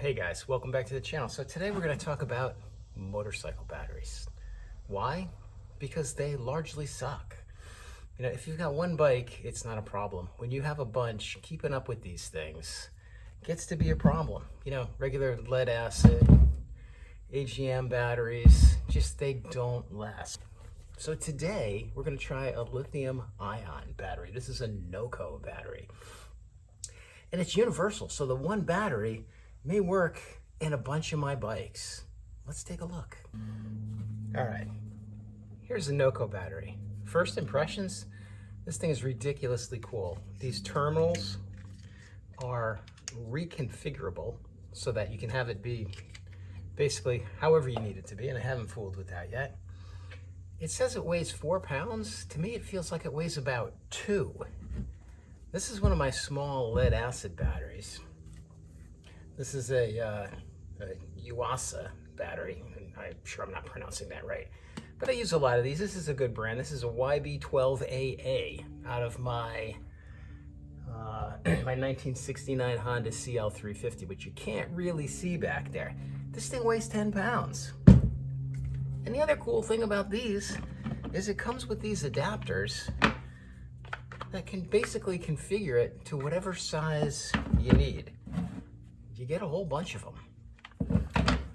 Hey guys, welcome back to the channel. So today we're going to talk about motorcycle batteries. Why? Because they largely suck. You know, if you've got one bike, it's not a problem. When you have a bunch, keeping up with these things gets to be a problem. You know, regular lead acid, AGM batteries, just they don't last. So today we're going to try a lithium ion battery. This is a NOCO battery. And it's universal, so the one battery may work in a bunch of my bikes. Let's take a look. All right, here's the NOCO battery. First impressions, this thing is ridiculously cool. These terminals are reconfigurable so that you can have it be basically however you need it to be, and I haven't fooled with that yet. It says it weighs 4 pounds. To me, it feels like it weighs about 2. This is one of my small lead acid batteries. This is a Yuasa battery. I'm sure I'm not pronouncing that right, but I use a lot of these. This is a good brand. This is a YB12AA out of my my 1969 Honda CL350, which you can't really see back there. This thing weighs 10 pounds. And the other cool thing about these is it comes with these adapters that can basically configure it to whatever size you need. You get a whole bunch of them.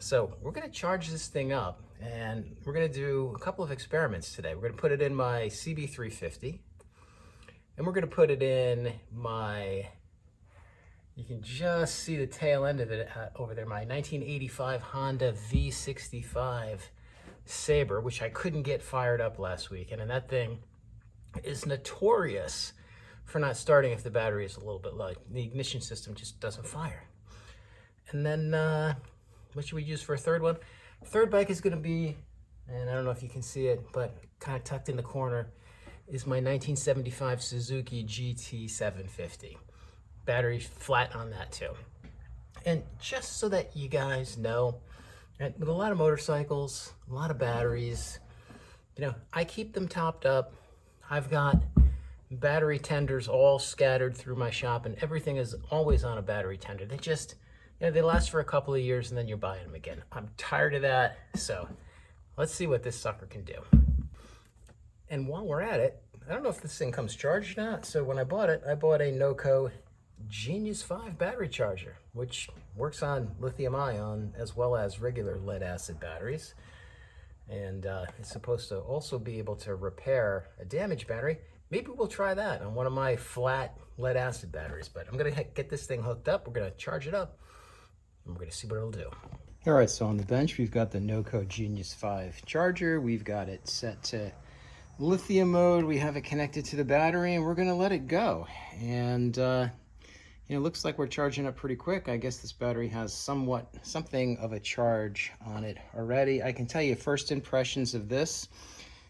So we're gonna charge this thing up and we're gonna do a couple of experiments today. We're gonna put it in my CB350 and we're gonna put it in my, you can just see the tail end of it over there, my 1985 Honda V65 Sabre, which I couldn't get fired up last week. And that thing is notorious for not starting if the battery is a little bit low. The ignition system just doesn't fire. And then what should we use for a third one? Third bike is going to be, and I don't know if you can see it, but kind of tucked in the corner, is my 1975 Suzuki GT750. Battery flat on that too. And just so that you guys know, with a lot of motorcycles, a lot of batteries, you know, I keep them topped up. I've got battery tenders all scattered through my shop, and everything is always on a battery tender. They just, you know, they last for a couple of years and then you're buying them again. I'm tired of that, so let's see what this sucker can do. And while we're at it, I don't know if this thing comes charged or not, so when I bought it, I bought a NOCO Genius 5 battery charger, which works on lithium ion as well as regular lead acid batteries. And it's supposed to also be able to repair a damaged battery. Maybe we'll try that on one of my flat lead acid batteries, but I'm gonna get this thing hooked up. We're gonna charge it up and we're gonna see what it'll do. All right, so on the bench, we've got the NOCO Genius 5 charger. We've got it set to lithium mode. We have it connected to the battery and we're gonna let it go. And you know, it looks like we're charging up pretty quick. I guess this battery has something of a charge on it already. I can tell you first impressions of this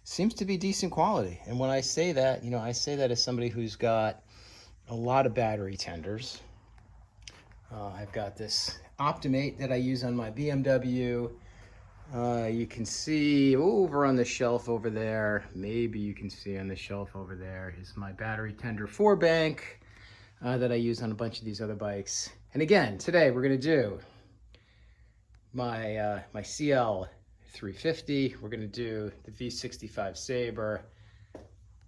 seems to be decent quality. And when I say that, you know, I say that as somebody who's got a lot of battery tenders. I've got this Optimate that I use on my BMW. You can see over on the shelf over there, maybe you can see on the shelf over there is my battery tender 4-bank. That I use on a bunch of these other bikes. And again, today we're gonna do my my CL350, we're gonna do the V65 Sabre,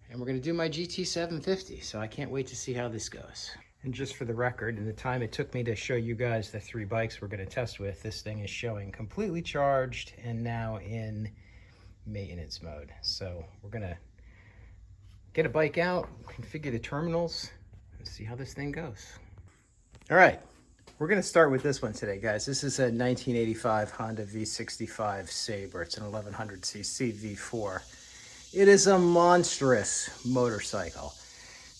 and we're gonna do my GT750. So I can't wait to see how this goes. And just for the record, in the time it took me to show you guys the 3 bikes we're gonna test with, this thing is showing completely charged and now in maintenance mode. So we're gonna get a bike out, configure the terminals, see how this thing goes. All right, we're gonna start with this one today, guys. This is a 1985 Honda V65 Sabre. It's an 1100cc V4. It is a monstrous motorcycle.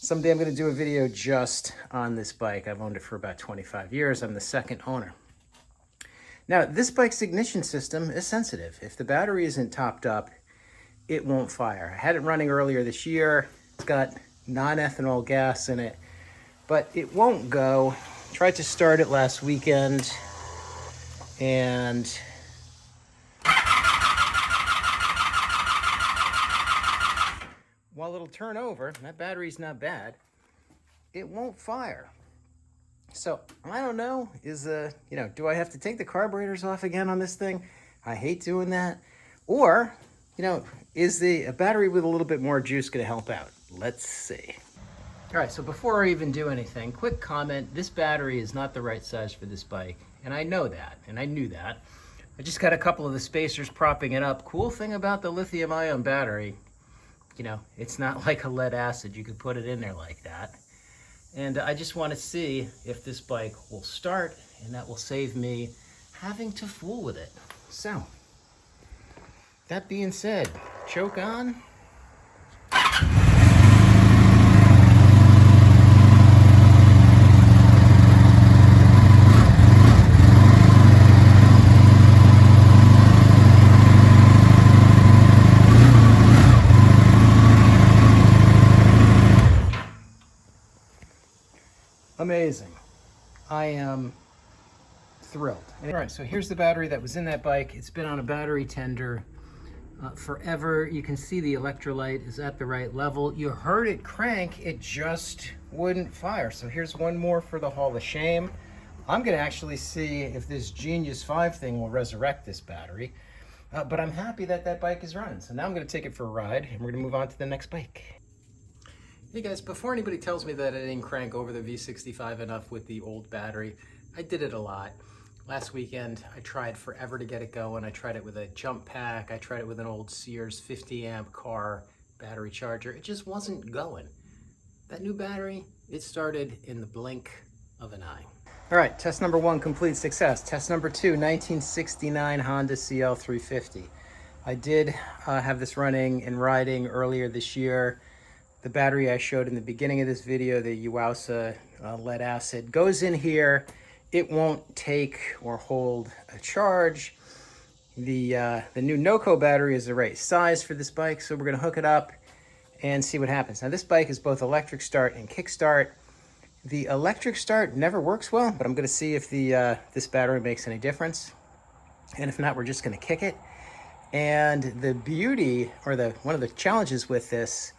Someday I'm gonna do a video just on this bike. I've owned it for about 25 years. I'm the second owner. Now, this bike's ignition system is sensitive. If the battery isn't topped up, it won't fire. I had it running earlier this year. It's got non-ethanol gas in it, but it won't go. Tried to start it last weekend and while it'll turn over, that battery's not bad, it won't fire. So I don't know, do I have to take the carburetors off again on this thing? I hate doing that. Or, is a battery with a little bit more juice going to help out? Let's see. All right, so before I even do anything, quick comment. This battery is not the right size for this bike. And I know that, and I knew that. I just got a couple of the spacers propping it up. Cool thing about the lithium ion battery, it's not like a lead acid. You could put it in there like that. And I just want to see if this bike will start, and that will save me having to fool with it. So, that being said, choke on. Amazing. I am thrilled. All right, so here's the battery that was in that bike. It's been on a battery tender forever. You can see the electrolyte is at the right level. You heard it crank, it just wouldn't fire. So here's one more for the Hall of Shame. I'm gonna actually see if this Genius 5 thing will resurrect this battery. But I'm happy that that bike is running. So now I'm gonna take it for a ride, and we're gonna move on to the next bike. Hey guys, before anybody tells me that I didn't crank over the V65 enough with the old battery, I did it a lot. Last weekend, I tried forever to get it going. I tried it with a jump pack. I tried it with an old Sears 50 amp car battery charger. It just wasn't going. That new battery, it started in the blink of an eye. All right, test number 1, complete success. Test number 2, 1969 Honda CL350. I did have this running and riding earlier this year. The battery I showed in the beginning of this video, the Yuasa lead acid, goes in here. It won't take or hold a charge. The new NOCO battery is the right size for this bike, so we're gonna hook it up and see what happens. Now this bike is both electric start and kick start. The electric start never works well, but I'm gonna see if this battery makes any difference. And if not, we're just gonna kick it. And the beauty, or one of the challenges with this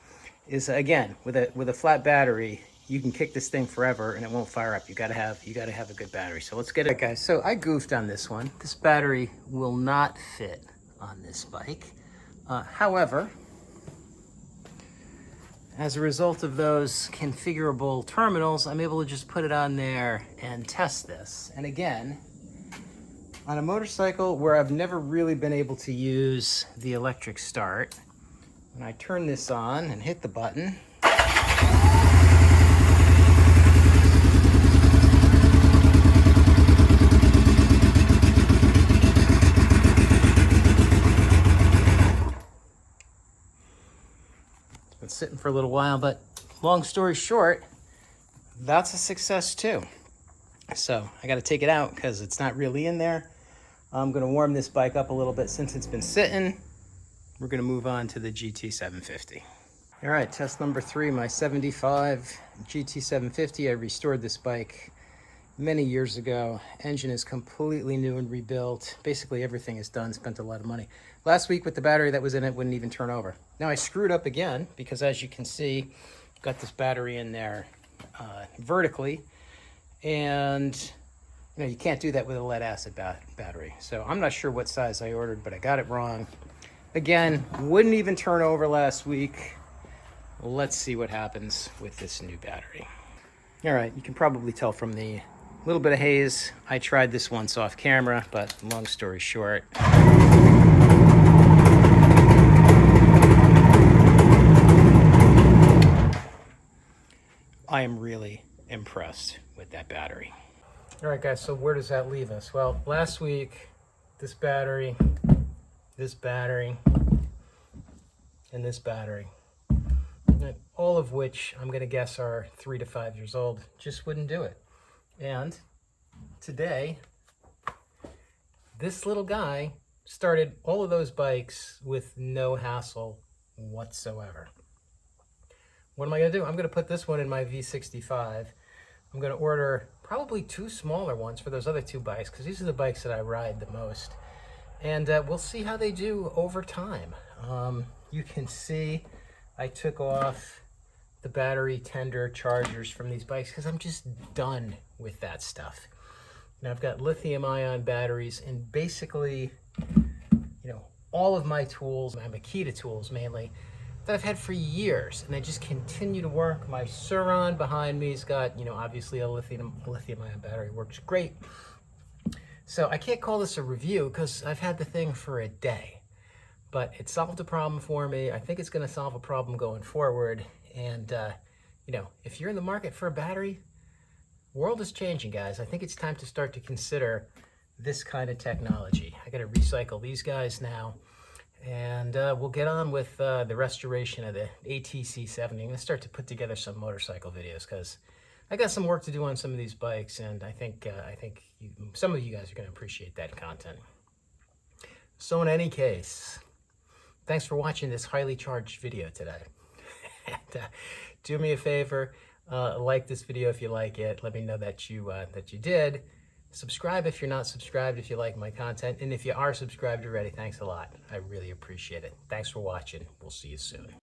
is, again, with a flat battery, you can kick this thing forever and it won't fire up. You gotta have a good battery. So let's get it. Okay, guys, so I goofed on this one. This battery will not fit on this bike. However, as a result of those configurable terminals, I'm able to just put it on there and test this. And again, on a motorcycle where I've never really been able to use the electric start, when I turn this on and hit the button, it's been sitting for a little while, but long story short, that's a success too. So I got to take it out because it's not really in there. I'm going to warm this bike up a little bit since it's been sitting. We're going to move on to the GT750. All right, test number 3, my 75 GT750. I restored this bike many years ago. Engine is completely new and rebuilt. Basically everything is done, spent a lot of money. Last week with the battery that was in it wouldn't even turn over. Now I screwed up again because, as you can see, got this battery in there vertically. And you can't do that with a lead acid battery. So I'm not sure what size I ordered, but I got it wrong. Again, wouldn't even turn over last week. Let's see what happens with this new battery. All right, you can probably tell from the little bit of haze. I tried this once off camera, but long story short, I am really impressed with that battery. All right, guys, so where does that leave us? Well, last week, this battery, and this battery, all of which I'm gonna guess are 3 to 5 years old, just wouldn't do it. And today, this little guy started all of those bikes with no hassle whatsoever. What am I gonna do? I'm gonna put this one in my V65. I'm gonna order probably 2 smaller ones for those other 2 bikes, because these are the bikes that I ride the most. And we'll see how they do over time. You can see I took off the battery tender chargers from these bikes because I'm just done with that stuff. Now I've got lithium ion batteries, and basically, all of my tools, my Makita tools mainly, that I've had for years, and they just continue to work. My Suron behind me's got, obviously a lithium ion battery, works great. So I can't call this a review because I've had the thing for a day, but it solved a problem for me. I think it's going to solve a problem going forward. And, if you're in the market for a battery, the world is changing, guys. I think it's time to start to consider this kind of technology. I got to recycle these guys now, and we'll get on with the restoration of the ATC70. I'm going to start to put together some motorcycle videos because I got some work to do on some of these bikes, and I think some of you guys are going to appreciate that content. So in any case, thanks for watching this highly charged video today. And, do me a favor, like this video if you like it. Let me know that you did. Subscribe if you're not subscribed if you like my content, and if you are subscribed already, thanks a lot. I really appreciate it. Thanks for watching. We'll see you soon.